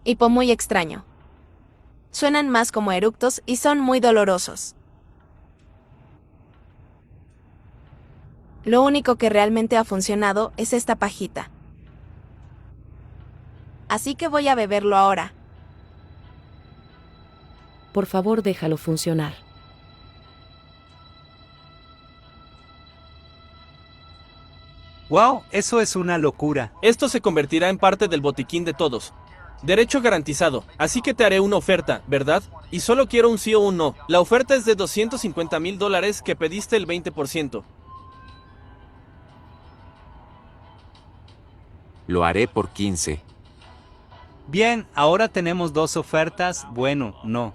Hipo muy extraño. Suenan más como eructos y son muy dolorosos. Lo único que realmente ha funcionado es esta pajita. Así que voy a beberlo ahora. Por favor, déjalo funcionar. ¡Wow! Eso es una locura. Esto se convertirá en parte del botiquín de todos. Derecho garantizado, así que te haré una oferta, ¿verdad? Y solo quiero un sí o un no. La oferta es de $250,000 que pediste el 20%. Lo haré por 15. Bien, ahora tenemos dos ofertas. Bueno, no.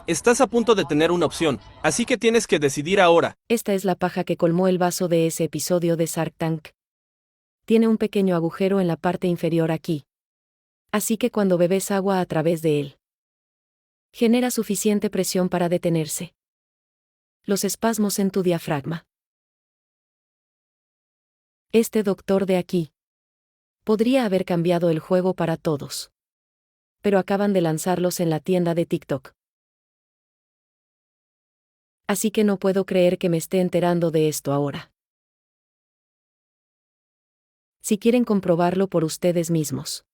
Estás a punto de tener una opción, así que tienes que decidir ahora. Esta es la paja que colmó el vaso de ese episodio de Shark Tank. Tiene un pequeño agujero en la parte inferior aquí. Así que cuando bebes agua a través de él, genera suficiente presión para detenerse los espasmos en tu diafragma. Este doctor de aquí podría haber cambiado el juego para todos. Pero acaban de lanzarlos en la tienda de TikTok. Así que no puedo creer que me esté enterando de esto ahora. Si quieren comprobarlo por ustedes mismos.